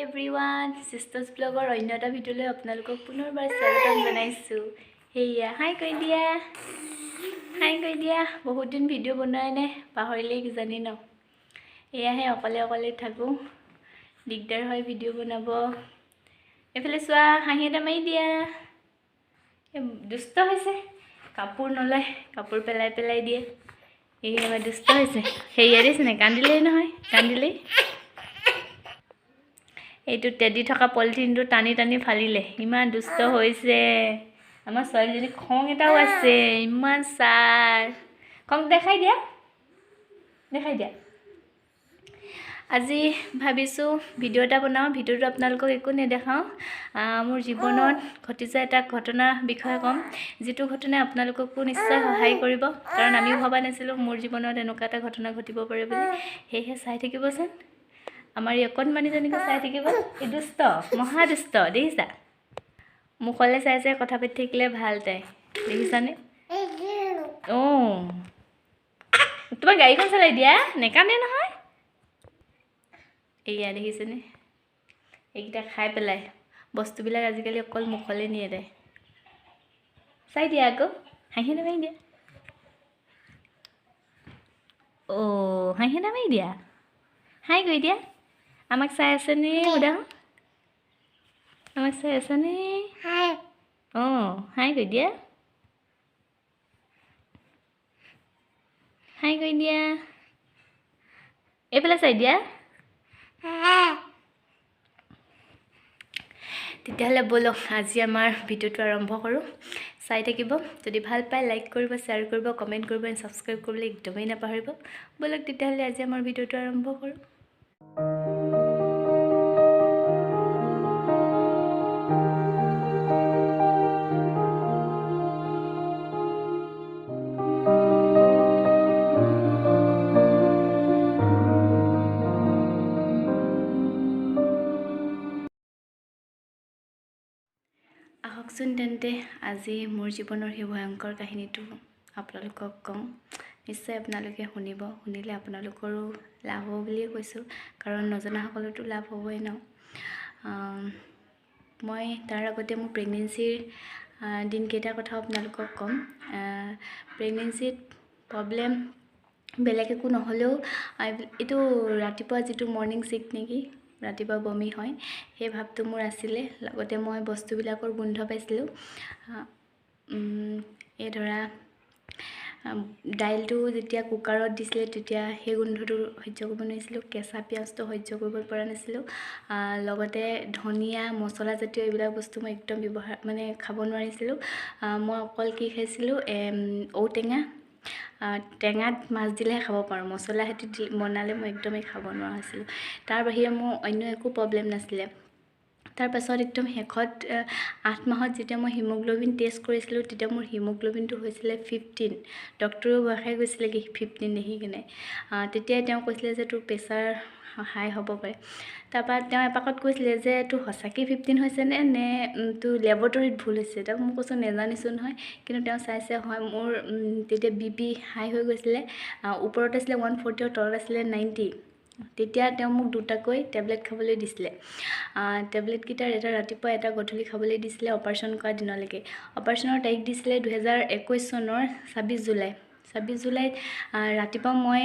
Everyone সিস্টাৰ্স ব্লগৰ অন্য এটা ভিডিঅ'লৈ আপোনালোকক পুনৰবাৰ স্বাগতম জনাইছোঁ। হেয়া হাই কৈ দিয়া বহুত দিন ভিডিঅ' বনোৱাই নাই, পাহৰিলেই কিজানি ন। এয়াহে অকলে থাকোঁ, দিগদাৰ হয় ভিডিঅ' বনাব। এইফালে চোৱা, হাঁহি এটা মাৰি দিয়া। দুষ্ট হৈছে, কাপোৰ নলয়, কাপোৰ পেলাই দিয়ে। এয়া দুষ্ট হৈছে, হেৰিয়া দিছেনে, কান্দিলেই নহয়, কান্দিলেই। এইটো টেডি থকা পলিথিনটো টানি ফালিলে, ইমান দুষ্ট হৈছে। আমাৰ ছোৱালীজনী খং এটাও আছে, ইমান ছাৰ। খং দেখাই দিয়া। আজি ভাবিছোঁ ভিডিঅ' এটা বনাওঁ। ভিডিঅ'টো আপোনালোকক একো নেদেখাওঁ, মোৰ জীৱনত ঘটি যোৱা এটা ঘটনাৰ বিষয়ে ক'ম, যিটো ঘটনাই আপোনালোককো নিশ্চয় সহায় কৰিব। কাৰণ আমিও ভবা নাছিলোঁ মোৰ জীৱনত এনেকুৱা এটা ঘটনা ঘটিব পাৰে বুলি। সেয়েহে চাই থাকিবচোন, আমাৰ এই অকণমানিজনীকে চাই থাকিব। এই দুষ্ট, মহা দুষ্ট, দেখিছা? মুখলৈ চাই কথা পাতি থাকিলে ভাল, তাই দেখিছানে? অঁ, তোমাৰ গাড়ীখন চলাই দিয়া, নেকান্দে নহয়। এয়া দেখিছেনে, এইকেইটা খাই পেলাই বস্তুবিলাক আজিকালি অকল মুখলৈ নিয়ে তাই। চাই দিয়া আকৌ, হাঁহি এটা মাৰি দিয়া। অঁ, হাঁহি এটা মাৰি দিয়া, হাই কৰি দিয়া। আমাক চাই আছেনে সুধা? আমাক চাই আছেনে? অঁ, হাই কৰি দিয়া, হাই কৰি দিয়া। এইফালে চাই দিয়া। তেতিয়াহ'লে ব'লক আজি আমাৰ ভিডিঅ'টো আৰম্ভ কৰোঁ। চাই থাকিব, যদি ভাল পায় লাইক কৰিব, শ্বেয়াৰ কৰিব, কমেণ্ট কৰিব, ছাবস্ক্ৰাইব কৰিবলৈ একদমেই নাপাহৰিব। ব'লক তেতিয়াহ'লে আজি আমাৰ ভিডিঅ'টো আৰম্ভ কৰোঁ। আহকচোন তেন্তে আজি মোৰ জীৱনৰ সেই ভয়ংকৰ কাহিনীটো আপোনালোকক কওঁ। নিশ্চয় আপোনালোকে শুনিব, শুনিলে আপোনালোকৰো লাভ হ'ব বুলিয়ে কৈছোঁ, কাৰণ নজনাসকলৰতো লাভ হ'বই ন। মই তাৰ আগতে মোৰ প্ৰেগনেঞ্চিৰ দিনকেইটাৰ কথা আপোনালোকক ক'ম। প্ৰেগনেঞ্চিত প্ৰব্লেম বেলেগ একো নহ'লেও এইটো ৰাতিপুৱা যিটো মৰ্ণিং চিক নেকি, ৰাতিপুৱা বমি হয়, সেই ভাৱটো মোৰ আছিলে। লগতে মই বস্তুবিলাকৰ গোন্ধ পাইছিলোঁ। এই ধৰা দাইলটো যেতিয়া কুকাৰত দিছিলে তেতিয়া সেই গোন্ধটো সহ্য কৰিব নোৱাৰিছিলোঁ। কেঁচা পিঁয়াজটো সহ্য কৰিব পৰা নাছিলোঁ। লগতে ধনিয়া মছলাজাতীয় এইবিলাক বস্তু মই একদম খাব নোৱাৰিছিলোঁ। মই অকল কি খাইছিলোঁ, ঔটেঙা, টেঙাত মাছ দিলেহে খাব পাৰোঁ, মছলা সেটি বনালে মই একদমেই খাব নোৱাৰা হৈছিলোঁ। তাৰ বাহিৰে মোৰ অন্য একো প্ৰব্লেম নাছিলে। তাৰপাছত একদম শেষত 8 মাহত যেতিয়া মই হিমোগ্ল'বিন টেষ্ট কৰিছিলোঁ, তেতিয়া মোৰ হিমোগ্ল'বিনটো হৈছিলে 15। ডক্টৰেও ভয় খাই গৈছিলে কি 15 দেখি কিনে। তেতিয়াই তেওঁ কৈছিলে যে তোৰ প্ৰেছাৰ হাই হ'ব পাৰে। তাৰপৰা তেওঁ এপাকত কৈছিলে যে তোৰ সঁচাকৈ 15 হৈছেনে নে তোৰ লেবৰেটৰীত ভুল হৈছে। তাৰপৰা মই কৈছোঁ নেজানিছোঁ নহয়, কিন্তু তেওঁ চাইছে হয় মোৰ তেতিয়া BP হাই হৈ গৈছিলে। ওপৰত আছিলে 140 তলত আছিলে 90। তেতিয়া তেওঁ মোক দুটাকৈ টেবলেট খাবলৈ দিছিলে। টেবলেটকেইটাৰ এটা ৰাতিপুৱা এটা গধূলি খাবলৈ দিছিলে অপাৰেশ্যন কৰা দিনলৈকে। অপাৰেশ্যনৰ তাৰিখ দিছিলে 2021 চনৰ 26 জুলাই। 26 জুলাইত ৰাতিপুৱা মই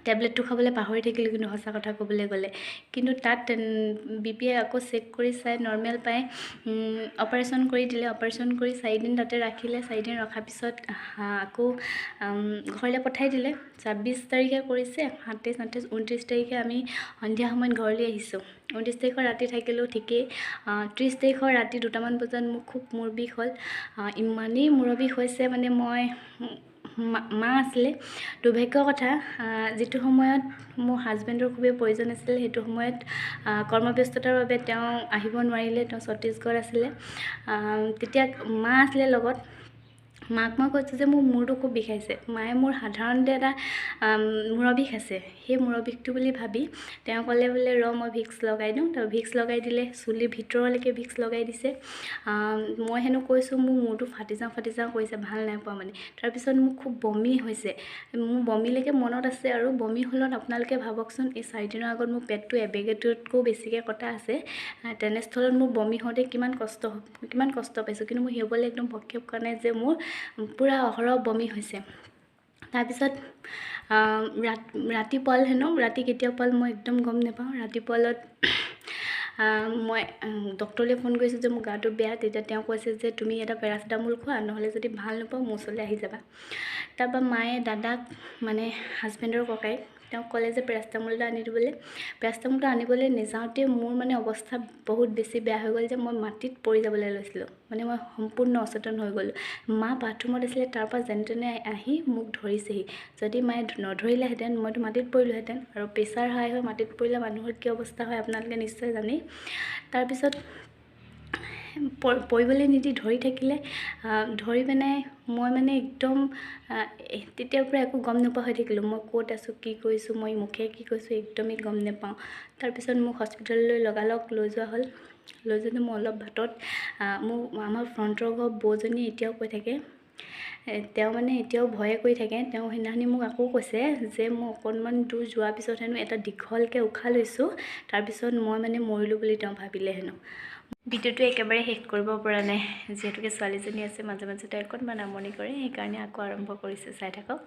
টেবলেটটো খাবলৈ পাহৰি থাকিলোঁ, কিন্তু সঁচা কথা ক'বলৈ গ'লে। কিন্তু তাত BPয়ে আকৌ চেক কৰি চাই নৰ্মেল পাই অপাৰেশ্যন কৰি দিলে। অপাৰেশ্যন কৰি 4 দিন তাতে ৰাখিলে। 4 দিন ৰখাৰ পিছত আকৌ ঘৰলৈ পঠাই দিলে। 26 তাৰিখে কৰিছে, 27, 28, 29 তাৰিখে আমি সন্ধিয়া সময়ত ঘৰলৈ আহিছোঁ। 29 তাৰিখৰ ৰাতি থাকিলোঁ ঠিকেই। 30 তাৰিখৰ ৰাতি 2টামান বজাত মোৰ খুব মূৰ বিষ হ'ল। ইমানেই মূৰৰ বিষ হৈছে মানে মই মা আছিলে। দুৰ্ভাগ্যৰ কথা, যিটো সময়ত মোৰ হাজবেণ্ডৰ খুবেই প্ৰয়োজন আছিলে, সেইটো সময়ত কৰ্মব্যস্ততাৰ বাবে তেওঁ আহিব নোৱাৰিলে। তেওঁ ছত্তীশগড় আছিলে। তেতিয়া মা আছিলে লগত। মাক মই কৈছোঁ যে মোৰ মূৰটো খুব বিষাইছে। মায়ে মোৰ সাধাৰণতে এটা মূৰৰ বিষ আছে, সেই মূৰৰ বিষটো বুলি ভাবি তেওঁ ক'লে বোলে ৰ মই ভিক্স লগাই দিওঁ। তাৰ ভিক্স লগাই দিলে, চুলিৰ ভিতৰলৈকে ভিক্স লগাই দিছে। মই হেনো কৈছোঁ মোৰ মূৰটো ফাটি যাওঁ কৰিছে, ভাল নাই পোৱা মানে। তাৰপিছত মোক খুব বমি হৈছে, মোৰ বমিলৈকে মনত আছে। আৰু বমি হ'লত আপোনালোকে ভাবকচোন, এই 4 দিনৰ আগত মোৰ পেটটো এবেগেটোতকৈও বেছিকৈ কটা আছে। তেনেস্থলত মোৰ বমি হওঁতে কিমান কষ্ট পাইছোঁ, কিন্তু মই সেইবলৈ একদম ভক্ষেপ কৰা নাই যে মোৰ পূৰা অহৰহ বমি হৈছে। তাৰপিছত ৰাতিপুৱাল হেনো, ৰাতি কেতিয়া পোৱাল মই একদম গম নাপাওঁ। ৰাতিপুৱালত মই ডক্টৰলৈ ফোন কৰিছোঁ যে মোৰ গাটো বেয়া। তেতিয়া তেওঁ কৈছে যে তুমি এটা পেৰাচিটামল খোৱা, নহ'লে যদি ভাল নোপোৱা মোৰ ওচৰলৈ আহি যাবা। তাৰপৰা মায়ে দাদাক, মানে হাজবেণ্ডৰ ককাইক, তেওঁক ক'লে যে পেৰাচিটামলটো আনি দিবলৈ। পেৰাচিটামলটো আনিবলৈ নেযাওঁতে মোৰ মানে অৱস্থা বহুত বেছি বেয়া হৈ গ'ল যে মই মাটিত পৰি যাবলৈ লৈছিলোঁ, মানে মই সম্পূৰ্ণ অচেতন হৈ গ'লোঁ। মা বাথৰুমত আছিলে, তাৰপৰা যেনে তেনে আহি মোক ধৰিছেহি। যদি মায়ে নধৰিলেহেঁতেন মইতো মাটিত পৰিলোহেঁতেন, আৰু প্ৰেছাৰ হাই হৈ মাটিত পৰিলে মানুহৰ কি অৱস্থা হয় আপোনালোকে নিশ্চয় জানেই। তাৰপিছত পৰিবলৈ নিদি ধৰি থাকিলে, ধৰি পেলাই মই মানে একদম তেতিয়াৰ পৰা একো গম নোপোৱা হৈ থাকিলোঁ। মই ক'ত আছোঁ, কি কৰিছোঁ, মই মুখে কি কৈছোঁ একদমেই গম নাপাওঁ। তাৰপিছত মোক হস্পিটেললৈ লগালগ লৈ যোৱা হ'ল। লৈ যাওঁতে মই অলপ বাটত আমাৰ ফ্ৰণ্টৰ ঘৰ বৌজনী এতিয়াও কৈ থাকে, তেওঁ মানে এতিয়াও ভয়ে কৰি থাকে। তেওঁ সেইদিনাখনি মোক আকৌ কৈছে যে মই অকণমান দূৰ যোৱাৰ পিছত হেনো এটা দীঘলকৈ উশাহ লৈছোঁ, তাৰপিছত মই মানে মৰিলোঁ বুলি তেওঁ ভাবিলে হেনো। ভিডিঅ'টো একেবাৰে শেষ কৰিব পৰা নাই, যিহেতুকে ছোৱালীজনী আছে, মাজে মাজে তাই অকণমান আমনি কৰে, সেইকাৰণে আকৌ আৰম্ভ কৰিছোঁ, চাই থাকক।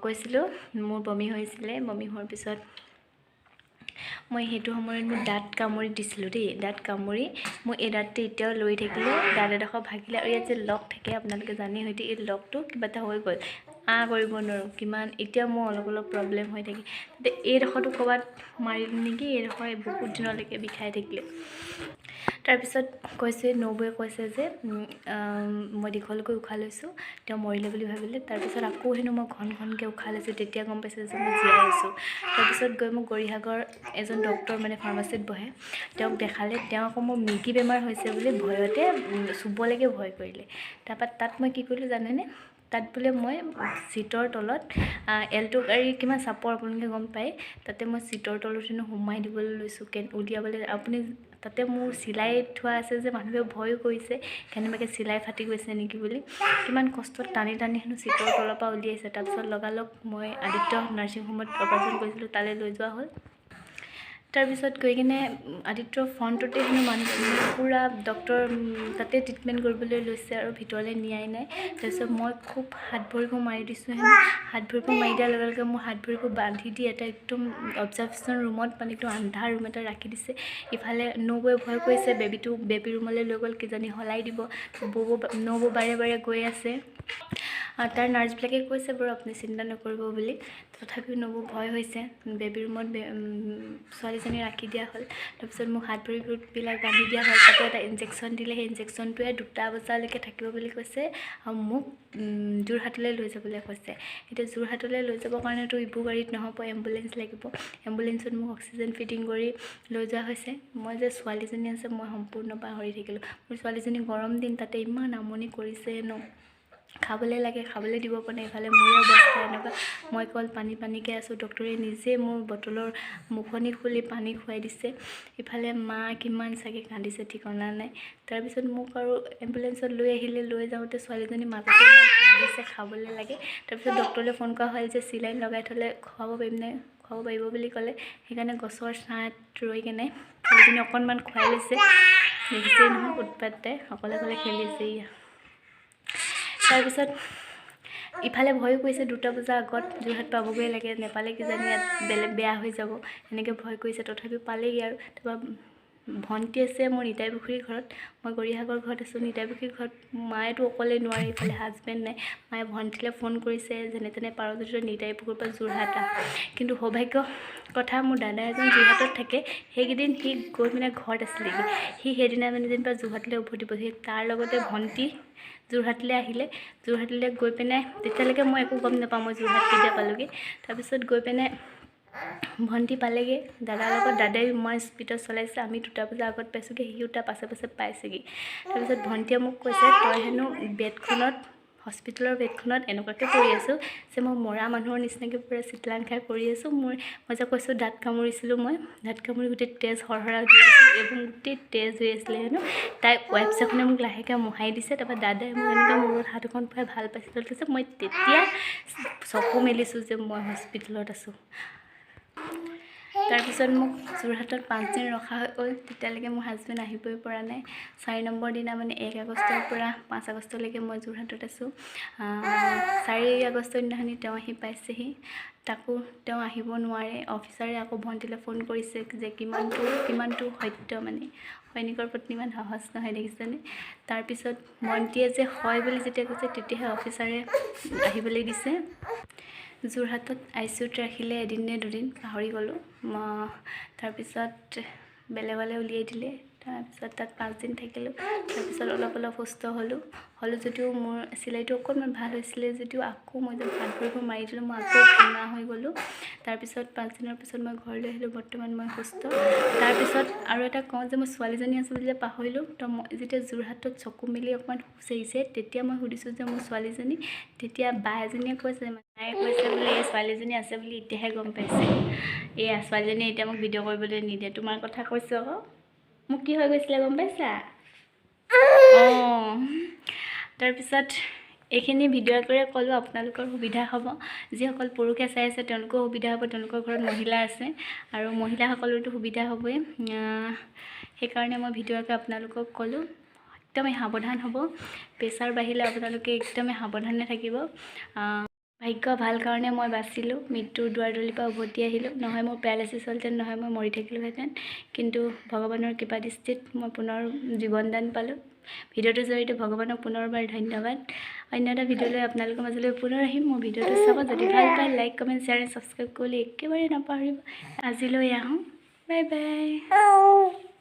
কৈছিলোঁ মোৰ বমি হৈছিলে। বমি হোৱাৰ পিছত মই সেইটো সময়ত মোৰ দাঁত কামুৰি দিছিলোঁ দেই। দাঁত কামুৰি মোৰ এই দাঁতটো এতিয়াও লৰি থাকিলে, দাঁত এডোখৰ ভাগিলে। আৰু ইয়াত যে লক থাকে আপোনালোকে জানেই হয়তো, এই লকটো কিবা এটা হৈ গ'ল, কৰিব নোৱাৰোঁ। কিমান এতিয়া মোৰ অলপ প্ৰব্লেম হৈ থাকে। এইডোখৰটো ক'ৰবাত মাৰিলোঁ নেকি, এইডোখৰ বহুত দিনলৈকে বিষাই থাকিলে। তাৰপিছত কৈছে, নবৌৱে কৈছে যে মই দীঘলকৈ উশাহ লৈছোঁ, তেওঁ মৰিলে বুলি ভাবিলে। তাৰপিছত আকৌ হেনো মই ঘনকৈ উশাহ লৈছোঁ, তেতিয়া গম পাইছোঁ যে মই জীয়াই আছোঁ। তাৰপিছত গৈ মোক গৰিসাগৰ এজন ডক্টৰ, মানে ফাৰ্মাচীত বহে, তেওঁক দেখালে। তেওঁ আকৌ মোৰ মৃগী বেমাৰ হৈছে বুলি ভয়তে চুবলৈকে ভয় কৰিলে। তাৰপৰা তাত মই কি কৰিলোঁ জানেনে, তাত বোলে মই চিটৰ তলত, এল্টো গাড়ী কিমান চাপৰ আপোনালোকে গম পায়, তাতে মই চিটৰ তলত হেনো সোমাই দিবলৈ লৈছোঁ, উলিয়াবলৈ। আপুনি তাতে মোৰ চিলাই থোৱা আছে যে মানুহে ভয়ো কৰিছে, কেনেবাকৈ চিলাই ফাটি গৈছে নেকি বুলি। কিমান কষ্টত টানি হেনো চিটৰ তলৰ পৰা উলিয়াইছে। তাৰপিছত লগালগ মই আদিত্য নাৰ্ছিং হোমত অপাৰেশ্যন কৰিছিলোঁ, তালৈ লৈ যোৱা হ'ল। তাৰপিছত গৈ কিনে আদিত্যৰ ফ্ৰণ্টতে হেনো মানুহ পূৰা ডক্টৰ তাতে ট্ৰিটমেণ্ট কৰিবলৈ লৈছে, আৰু ভিতৰলৈ নিয়াই নাই। তাৰপিছত মই খুব হাত ভৰিবোৰ মাৰি দিছোঁ হেনো। হাত ভৰিবোৰ মাৰি দিয়াৰ লগে লগে মোৰ হাত ভৰিবোৰ বান্ধি দি এটা একদম অবজাৰ্ভেশ্যন ৰুমত, মানে একদম আন্ধাৰ ৰুম এটা ৰাখি দিছে। ইফালে নবৌৱে ভয় কৰিছে, বেবী ৰুমলৈ লৈ গ'ল, কিজানি সলাই দিব। নবৌ বাৰে গৈ আছে। তাৰ নাৰ্ছবিলাকে কৈছে বাৰু আপুনি চিন্তা নকৰিব বুলি, তথাপিও নবৌ ভয় হৈছে। বেবী ৰুমত ছোৱালীজনী ৰাখি দিয়া হ'ল। তাৰপিছত মোক হাত ভৰিবিলাক বান্ধি দিয়া হ'ল, তাতে এটা ইনজেকশ্যন দিলে। সেই ইনজেকশ্যনটোৱে 2টা বজালৈকে থাকিব বুলি কৈছে, আৰু মোক যোৰহাটলৈ লৈ যাবলৈ কৈছে। এতিয়া যোৰহাটলৈ লৈ যাবৰ কাৰণেতো ইবোৰ গাড়ীত নহ'ব, এম্বুলেঞ্চ লাগিব। এম্বুলেঞ্চত মোক অক্সিজেন ফিটিং কৰি লৈ যোৱা হৈছে। মই যে ছোৱালীজনী আছে মই সম্পূৰ্ণ পাহৰি থাকিলোঁ। মোৰ ছোৱালীজনী গৰম দিন, তাতে ইমান আমনি কৰিছে ন, খাবলৈ লাগে, খাবলৈ দিব পৰা নাই। ইফালে মোৰে অৱস্থা এনেকুৱা, মই অকল পানীকৈ আছোঁ। ডক্টৰে নিজে মোৰ বটলৰ মুখনি খুলি পানী খুৱাই দিছে। ইফালে মা কিমান চাগে কান্দিছে ঠিকনা নাই। তাৰপিছত মোক আৰু এম্বুলেঞ্চত লৈ আহিলে। লৈ যাওঁতে ছোৱালীজনী মাজতে কান্দিছে, খাবলৈ লাগে। তাৰপিছত ডক্টৰলৈ ফোন কৰা হ'ল যে চিলাইন লগাই থ'লে খুৱাব পাৰিব বুলি ক'লে। সেইকাৰণে গছৰ ছাঁত ৰৈ কেনে ছোৱালীজনী অকণমান খুৱাই লৈছে। দেখিছেই নহয় উৎপাত তাই, অকলে খেলিছে। তাৰপিছত ইফালে ভয় কৰিছে, 2টা বজাৰ আগত যোৰহাট পাবগৈ লাগে, নেপালে কিজানি ইয়াত বেয়া হৈ যাব, এনেকৈ ভয় কৰিছে। তথাপিও পালেগৈ আৰু। তাৰপৰা ভণ্টি আছে মোৰ নিতাইপুখুৰীৰ ঘৰত, মই গৰিসাগৰ ঘৰত আছোঁ। নিতাইপুখুৰীৰ ঘৰত মায়েতো অকলে নোৱাৰে, ইফালে হাজবেণ্ড নাই। মায়ে ভণ্টিলৈ ফোন কৰিছে, যেনে তেনে পাৰ যদি নিতাইপুখুৰীৰ পৰা যোৰহাট। কিন্তু সৌভাগ্য কথা, মোৰ দাদা এজন যোৰহাটত থাকে। সেইকেইদিন সি গৈ মানে ঘৰত আছিলেগৈ। সি সেইদিনা মানে যেনিবা যোৰহাটলৈ উভতি পঠিল। তাৰ লগতে ভণ্টি যোৰহাটলৈ আহিলে। যোৰহাটলৈ গৈ পিনে তেতিয়ালৈকে মই একো গম নাপাওঁ মই যোৰহাট কেতিয়া পালোঁগৈ। তাৰপিছত গৈ পিনে ভণ্টি পালেগৈ দাদাৰ লগত। দাদাই মই স্পীডত চলাইছে, আমি 2টা বজাৰ আগত পাইছোঁগৈ, সিও তাৰ পাছে পাছেগৈ। তাৰপিছত ভণ্টিয়ে মোক কৈছে, তই হেনো বেডখনত হস্পিটেলৰ বেডখনত এনেকুৱাকৈ পৰি আছোঁ যে মই মৰা মানুহৰ নিচিনাকৈ পূৰা চিতলান খাই পৰি আছোঁ। মই যে কৈছোঁ দাঁত কামুৰিছিলোঁ, মই দাঁত কামুৰি গোটেই তেজ সৰসৰা হৈ আছিলোঁ এবং গোটেই তেজ হৈ আছিলে হেনো। তাই ৱাইপছ এখনে মোক লাহেকৈ মোহাই দিছে। তাৰপৰা দাদাই মোক এনেকৈ মূৰত হাত এখন পাই ভাল পাইছিল। তাৰপিছত মই তেতিয়া চকু মেলিছোঁ যে মই হস্পিটেলত আছোঁ। তাৰপিছত মোক যোৰহাটত 5 দিন ৰখা হৈ গ'ল। তেতিয়ালৈকে মোৰ হাজবেণ্ড আহিবই পৰা নাই। 4 নম্বৰ দিনা মানে 1 আগষ্টৰ পৰা 5 আগষ্টলৈকে মই যোৰহাটত আছোঁ। 4 আগষ্টৰ দিনাখনি তেওঁ আহি পাইছেহি। তাকো তেওঁ আহিব নোৱাৰে। অফিচাৰে আকৌ ভণ্টিলৈ ফোন কৰিছে যে কিমানটো সত্য, মানে সৈনিকৰ পত্নী ইমান সহজ নহয়, দেখিছেনে। তাৰপিছত ভণ্টিয়ে যে হয় বুলি যেতিয়া কৈছে তেতিয়াহে অফিচাৰে আহিবলৈ দিছে। যোৰহাটত ICUত ৰাখিলে এদিন নে দুদিন পাহৰি গ'লোঁ। তাৰপিছত বেলেগলৈ উলিয়াই দিলে। তাৰপিছত তাত 5 দিন থাকিলোঁ। তাৰপিছত অলপ সুস্থ হ'লোঁ যদিও মোৰ চিলাইটো অকণমান ভাল হৈছিলে যদিও আকৌ মই যে হাত ভৰিবোৰ মাৰি দিলোঁ, মই আকৌ ভঙা হৈ গ'লোঁ। তাৰপিছত 5 দিনৰ পিছত মই ঘৰলৈ আহিলোঁ। বৰ্তমান মই সুস্থ। তাৰপিছত আৰু এটা কওঁ যে মই ছোৱালীজনী আছোঁ বুলি যে পাহৰিলোঁ। তো মই যেতিয়া যোৰহাটত চকু মেলি অকণমান হুঁচ আহিছে তেতিয়া মই সুধিছোঁ যে মোৰ ছোৱালীজনী। তেতিয়া বা এজনীয়ে কৈছে, মায়ে কৈছে বোলে এই ছোৱালীজনী আছে বুলি এতিয়াহে গম পাইছে। এয়া ছোৱালীজনীয়ে এতিয়া মোক ভিডিঅ' কৰিবলৈ নিদিয়ে। তোমাৰ কথা কৈছোঁ আকৌ, মোক কি হৈ গৈছিলে গম পাইছা? তাৰপিছত এইখিনি ভিডিঅ' কৰি ক'লোঁ আপোনালোকৰ সুবিধা হ'ব। যিসকল পুৰুষে চাই আছে তেওঁলোকৰ সুবিধা হ'ব, তেওঁলোকৰ ঘৰত মহিলা আছে আৰু মহিলাসকলৰতো সুবিধা হ'বই। সেইকাৰণে মই ভিডিঅ'কে আপোনালোকক ক'লোঁ একদমেই সাৱধান হ'ব। প্ৰেছাৰ বাঢ়িলে আপোনালোকে একদমেই সাৱধানে থাকিব। ভাগ্য ভাল কাৰণে মই বাচিলোঁ, মৃত্যুৰ দুৱাৰদলিৰ পৰা উভতি আহিলোঁ। নহয় মোৰ পেৰালাইচিছ হ'লহেঁতেন, নহয় মই মৰি থাকিলোঁহেঁতেন। কিন্তু ভগৱানৰ কৃপা দৃষ্টিত মই পুনৰ জীৱনদান পালোঁ। ভিডিঅ'টোৰ জৰিয়তে ভগৱানক পুনৰবাৰ ধন্যবাদ। অন্য এটা ভিডিঅ' লৈ আপোনালোকৰ মাজলৈ পুনৰ আহিম। মোৰ ভিডিঅ'টো চাব, যদি ভাল পায় like, comment, share and subscribe কৰিবলৈ একেবাৰে নাপাহৰিব। আজিলৈ আহোঁ, বাই বাই।